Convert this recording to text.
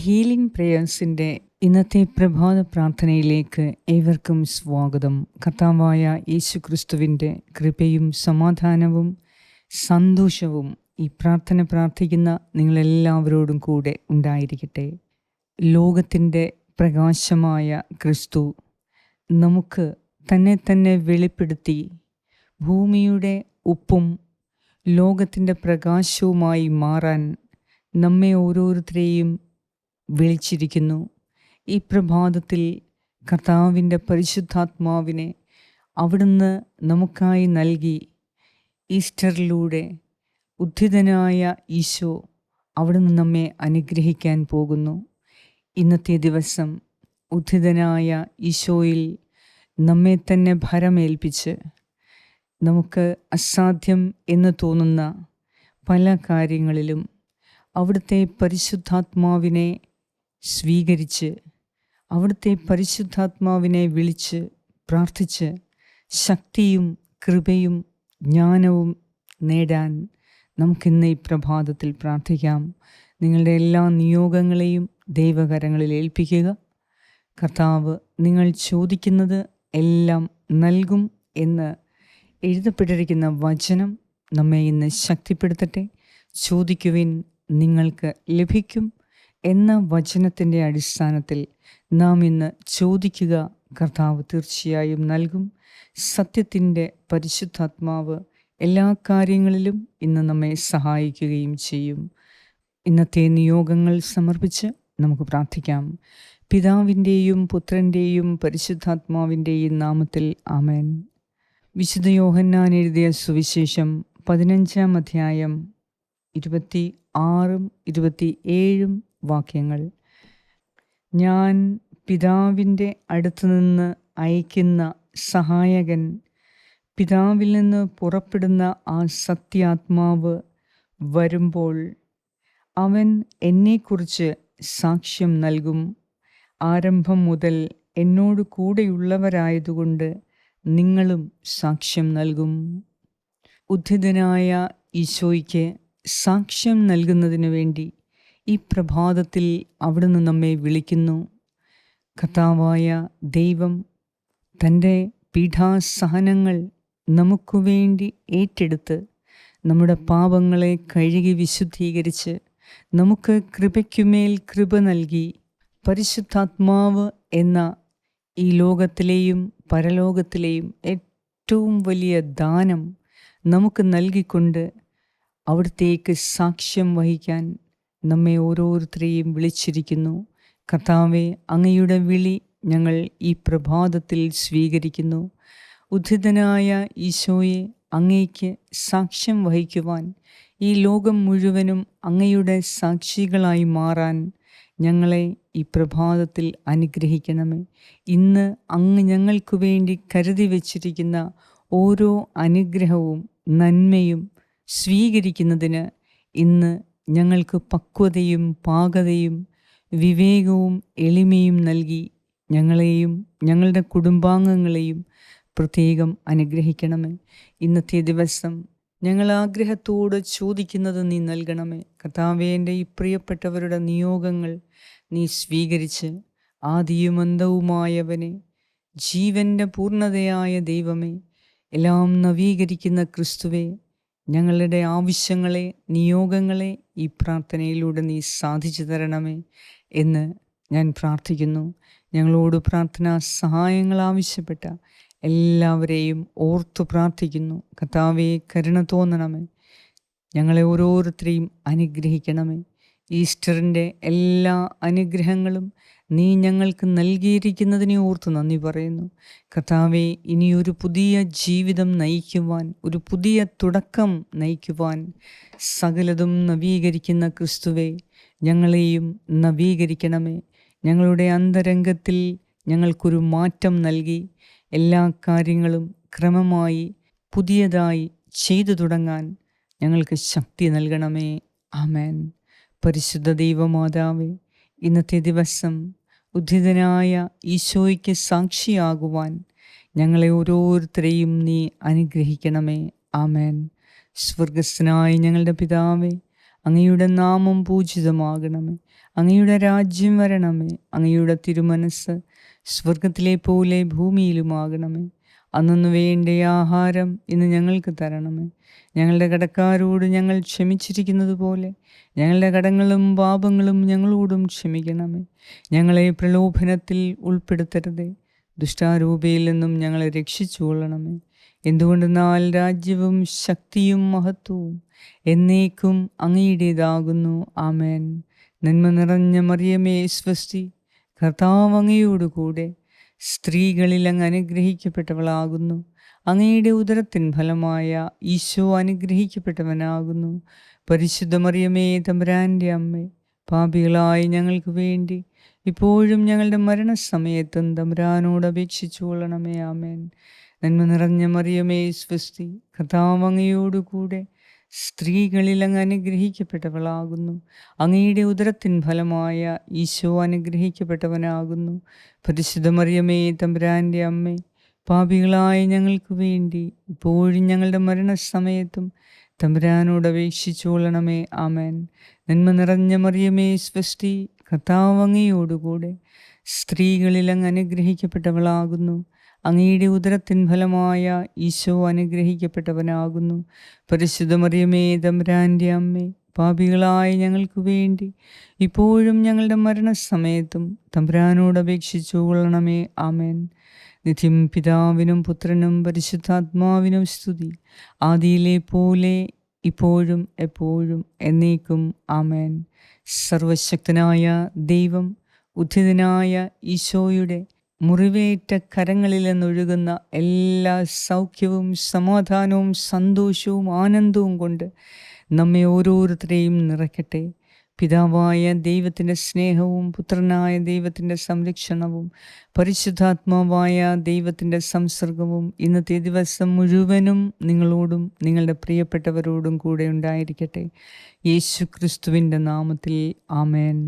Healing പ്രേയേഴ്സിൻ്റെ ഇന്നത്തെ പ്രഭാത പ്രാർത്ഥനയിലേക്ക് ഏവർക്കും സ്വാഗതം. കർത്താവായ യേശു ക്രിസ്തുവിൻ്റെ കൃപയും സമാധാനവും സന്തോഷവും ഈ പ്രാർത്ഥന പ്രാർത്ഥിക്കുന്ന നിങ്ങളെല്ലാവരോടും കൂടെ ഉണ്ടായിരിക്കട്ടെ. ലോകത്തിൻ്റെ പ്രകാശമായ ക്രിസ്തു നമുക്ക് തന്നെ വെളിപ്പെടുത്തി ഭൂമിയുടെ ഉപ്പും ലോകത്തിൻ്റെ പ്രകാശവുമായി മാറാൻ നമ്മെ ഓരോരുത്തരെയും വിളിച്ചിരിക്കുന്നു. ഈ പ്രഭാതത്തിൽ കർത്താവിൻ്റെ പരിശുദ്ധാത്മാവിനെ അവിടുന്ന് നമുക്കായി നൽകി. ഈസ്റ്ററിലൂടെ ഉദ്ധിതനായ ഈശോ അവിടുന്ന് നമ്മെ അനുഗ്രഹിക്കാൻ പോകുന്നു. ഇന്നത്തെ ദിവസം ഉദ്ധിതനായ ഈശോയിൽ നമ്മെ തന്നെ ഭരമേൽപ്പിച്ച് നമുക്ക് അസാധ്യം എന്ന് തോന്നുന്ന പല കാര്യങ്ങളിലും അവിടുത്തെ പരിശുദ്ധാത്മാവിനെ സ്വീകരിച്ച് അവിടുത്തെ പരിശുദ്ധാത്മാവിനെ വിളിച്ച് പ്രാർത്ഥിച്ച് ശക്തിയും കൃപയും ജ്ഞാനവും നേടാൻ നമുക്കിന്ന് ഈ പ്രഭാതത്തിൽ പ്രാർത്ഥിക്കാം. നിങ്ങളുടെ എല്ലാ നിയോഗങ്ങളെയും ദൈവകരങ്ങളിൽ ഏൽപ്പിക്കുക. കർത്താവ് നിങ്ങൾ ചോദിക്കുന്നത് എല്ലാം നൽകും എന്ന് എഴുതപ്പെട്ടിരിക്കുന്ന വചനം നമ്മെ ഇന്ന് ശക്തിപ്പെടുത്തട്ടെ. ചോദിക്കുവിൻ, നിങ്ങൾക്ക് ലഭിക്കും എന്ന വചനത്തിൻ്റെ അടിസ്ഥാനത്തിൽ നാം ഇന്ന് ചോദിക്കുക. കർത്താവ് തീർച്ചയായും നൽകും. സത്യത്തിൻ്റെ പരിശുദ്ധാത്മാവ് എല്ലാ കാര്യങ്ങളിലും ഇന്ന് നമ്മെ സഹായിക്കുകയും ചെയ്യും. ഇന്നത്തെ നിയോഗങ്ങൾ സമർപ്പിച്ച് നമുക്ക് പ്രാർത്ഥിക്കാം. പിതാവിൻ്റെയും പുത്രൻ്റെയും പരിശുദ്ധാത്മാവിൻ്റെയും നാമത്തിൽ ആമേൻ. വിശുദ്ധ യോഹന്നാൻ എഴുതിയ സുവിശേഷം 15-ാം അധ്യായം 26-27 വാക്യങ്ങൾ. ഞാൻ പിതാവിൻ്റെ അടുത്തുനിന്ന് അയക്കുന്ന സഹായകൻ, പിതാവിൽ നിന്ന് പുറപ്പെടുന്ന ആ സത്യാത്മാവ് വരുമ്പോൾ അവൻ എന്നെക്കുറിച്ച് സാക്ഷ്യം നൽകും. ആരംഭം മുതൽ എന്നോട് കൂടെയുള്ളവരായതുകൊണ്ട് നിങ്ങളും സാക്ഷ്യം നൽകും. ഉദ്ധിതനായ ഈശോയ്ക്ക് സാക്ഷ്യം നൽകുന്നതിനു വേണ്ടി ഈ പ്രഭാതത്തിൽ അവിടുന്ന് നമ്മെ വിളിക്കുന്നു. കർത്താവായ ദൈവം തൻ്റെ പീഠാസഹനങ്ങൾ നമുക്ക് വേണ്ടി ഏറ്റെടുത്ത് നമ്മുടെ പാപങ്ങളെ കഴുകി വിശുദ്ധീകരിച്ച് നമുക്ക് കൃപയ്ക്കുമേൽ കൃപ നൽകി പരിശുദ്ധാത്മാവ് എന്ന ഈ ലോകത്തിലെയും പരലോകത്തിലെയും ഏറ്റവും വലിയ ദാനം നമുക്ക് നൽകിക്കൊണ്ട് അവിടത്തേക്ക് സാക്ഷ്യം വഹിക്കാൻ നമ്മെ ഓരോരുത്തരെയും വിളിച്ചിരിക്കുന്നു. കർത്താവേ, അങ്ങയുടെ വിളി ഞങ്ങൾ ഈ പ്രഭാതത്തിൽ സ്വീകരിക്കുന്നു. ഉദ്ധിതനായ ഈശോയെ, അങ്ങയ്ക്ക് സാക്ഷ്യം വഹിക്കുവാൻ ഈ ലോകം മുഴുവനും അങ്ങയുടെ സാക്ഷികളായി മാറാൻ ഞങ്ങളെ ഈ പ്രഭാതത്തിൽ അനുഗ്രഹിക്കണമേ. ഇന്ന് അങ്ങ് ഞങ്ങൾക്ക് വേണ്ടി കരുതി വച്ചിരിക്കുന്ന ഓരോ അനുഗ്രഹവും നന്മയും സ്വീകരിക്കുന്നതിന് ഇന്ന് ഞങ്ങൾക്ക് പക്വതയും പാകതയും വിവേകവും എളിമയും നൽകി ഞങ്ങളെയും ഞങ്ങളുടെ കുടുംബാംഗങ്ങളെയും പ്രത്യേകം അനുഗ്രഹിക്കണമേ. ഇന്നത്തെ ദിവസം ഞങ്ങൾ ആഗ്രഹത്തോട് ചോദിക്കുന്നത് നീ നൽകണമേ. കർത്താവേ, എൻ്റെ ഈ പ്രിയപ്പെട്ടവരുടെ നിയോഗങ്ങൾ നീ സ്വീകരിച്ച് ആദിയും അന്തവുമായവനെ, ജീവൻ്റെ പൂർണ്ണതയായ ദൈവമേ, എല്ലാം നവീകരിക്കുന്ന ക്രിസ്തുവേ, ഞങ്ങളുടെ ആവശ്യങ്ങളെ നിയോഗങ്ങളെ ഈ പ്രാർത്ഥനയിലൂടെ നീ സാധിച്ചു തരണമേ എന്ന് ഞാൻ പ്രാർത്ഥിക്കുന്നു. ഞങ്ങളോട് പ്രാർത്ഥനാ സഹായങ്ങൾ ആവശ്യപ്പെട്ട എല്ലാവരെയും ഓർത്തു പ്രാർത്ഥിക്കുന്നു. കർത്താവേ, കരുണ തോന്നണമേ. ഞങ്ങളെ ഓരോരുത്തരെയും അനുഗ്രഹിക്കണമേ. ഈസ്റ്ററിൻ്റെ എല്ലാ അനുഗ്രഹങ്ങളും നീ ഞങ്ങൾക്ക് നൽകിയിരിക്കുന്നതിനെ ഓർത്ത് നന്ദി പറയുന്നു. കർത്താവേ, ഇനിയൊരു പുതിയ ജീവിതം നയിക്കുവാൻ, ഒരു പുതിയ തുടക്കം നയിക്കുവാൻ സകലതും നവീകരിക്കുന്ന ക്രിസ്തുവേ, ഞങ്ങളെയും നവീകരിക്കണമേ. ഞങ്ങളുടെ അന്തരംഗത്തിൽ ഞങ്ങൾക്കൊരു മാറ്റം നൽകി എല്ലാ കാര്യങ്ങളും ക്രമമായി പുതിയതായി ചെയ്തു തുടങ്ങാൻ ഞങ്ങൾക്ക് ശക്തി നൽകണമേ. ആമേൻ. പരിശുദ്ധ ദൈവമാതാവേ, ഇന്നത്തെ ദിവസം ഉദ്ധിതനായ ഈശോയ്ക്ക് സാക്ഷിയാകുവാൻ ഞങ്ങളെ ഓരോരുത്തരെയും നീ അനുഗ്രഹിക്കണമേ. ആമേൻ. സ്വർഗസ്ഥനായ ഞങ്ങളുടെ പിതാവേ, അങ്ങയുടെ നാമം പൂജിതമാകണമേ. അങ്ങയുടെ രാജ്യം വരണമേ. അങ്ങയുടെ തിരുമനസ് സ്വർഗത്തിലെ പോലെ ഭൂമിയിലുമാകണമേ. അന്നു വേണ്ട ആഹാരം ഇന്ന് ഞങ്ങൾക്ക് തരണമേ. ഞങ്ങളുടെ കടക്കാരോട് ഞങ്ങൾ ക്ഷമിച്ചിരിക്കുന്നത് പോലെ ഞങ്ങളുടെ കടങ്ങളും പാപങ്ങളും ഞങ്ങളോടും ക്ഷമിക്കണമേ. ഞങ്ങളെ പ്രലോഭനത്തിൽ ഉൾപ്പെടുത്തരുതേ, ദുഷ്ടാരൂപയിൽ നിന്നും ഞങ്ങളെ രക്ഷിച്ചുകൊള്ളണമേ. എന്തുകൊണ്ടെന്നാൽ രാജ്യവും ശക്തിയും മഹത്വവും എന്നേക്കും അങ്ങയുടേതാകുന്നു. ആമേൻ. നന്മ നിറഞ്ഞ മറിയമേ സ്വസ്തി, കർത്താവ് അങ്ങയോടുകൂടെ സ്ത്രീകളിൽ അങ്ങ് അനുഗ്രഹിക്കപ്പെട്ടവളാകുന്നു. അങ്ങയുടെ ഉദരത്തിൻ ഫലമായ ഈശോ അനുഗ്രഹിക്കപ്പെട്ടവനാകുന്നു. പരിശുദ്ധ മറിയമേ തമ്പുരാൻ്റെ അമ്മേ, പാപികളായ ഞങ്ങൾക്ക് വേണ്ടി ഇപ്പോഴും ഞങ്ങളുടെ മരണസമയത്തും തമ്പുരാനോട് അപേക്ഷിച്ചു കൊള്ളണമേ. ആമേൻ. നന്മ നിറഞ്ഞ മറിയമേ സ്വസ്തി, കർത്താവ് അങ്ങയോടുകൂടെ സ്ത്രീകളിൽ അങ്ങ് അനുഗ്രഹിക്കപ്പെട്ടവളാകുന്നു. അങ്ങയുടെ ഉദരത്തിൻ ഫലമായ ഈശോ അനുഗ്രഹിക്കപ്പെട്ടവനാകുന്നു. പരിശുദ്ധ മറിയമേ തമ്പുരാൻ്റെ അമ്മേ, പാപികളായ ഞങ്ങൾക്ക് വേണ്ടി ഇപ്പോഴും ഞങ്ങളുടെ മരണസമയത്തും തമ്പുരാനോട് അപേക്ഷിച്ചു കൊള്ളണമേ. ആമേൻ. നന്മ നിറഞ്ഞ മറിയമേ സ്വസ്തി, കർത്താവ് അങ്ങയോടുകൂടെ സ്ത്രീകളിൽ അങ്ങ് അനുഗ്രഹിക്കപ്പെട്ടവളാകുന്നു. അങ്ങയുടെ ഉദരത്തിൻ ഫലമായ ഈശോ അനുഗ്രഹിക്കപ്പെട്ടവനാകുന്നു. പരിശുദ്ധ മറിയമേ തമ്പുരാൻ്റെ അമ്മേ, പാപികളായ ഞങ്ങൾക്ക് വേണ്ടി ഇപ്പോഴും ഞങ്ങളുടെ മരണസമയത്തും തമ്പുരാനോട് അപേക്ഷിച്ചു കൊള്ളണമേ. ആമേൻ. നിത്യം പിതാവിനും പുത്രനും പരിശുദ്ധാത്മാവിനും സ്തുതി, ആദിയിലെ പോലെ ഇപ്പോഴും എപ്പോഴും എന്നേക്കും. ആമേൻ. സർവശക്തനായ ദൈവം ഉദ്ധിതനായ ഈശോയുടെ മുറിവേറ്റ കരങ്ങളിൽ നിന്നൊഴുകുന്ന എല്ലാ സൗഖ്യവും സമാധാനവും സന്തോഷവും ആനന്ദവും കൊണ്ട് നമ്മെ ഓരോരുത്തരെയും നിറയ്ക്കട്ടെ. പിതാവായ ദൈവത്തിൻ്റെ സ്നേഹവും പുത്രനായ ദൈവത്തിൻ്റെ സംരക്ഷണവും പരിശുദ്ധാത്മാവായ ദൈവത്തിൻ്റെ സംസർഗവും ഇന്നത്തെ ദിവസം മുഴുവനും നിങ്ങളോടും നിങ്ങളുടെ പ്രിയപ്പെട്ടവരോടും കൂടെ ഉണ്ടായിരിക്കട്ടെ. യേശു ക്രിസ്തുവിൻ്റെ നാമത്തിൽ. ആമേൻ.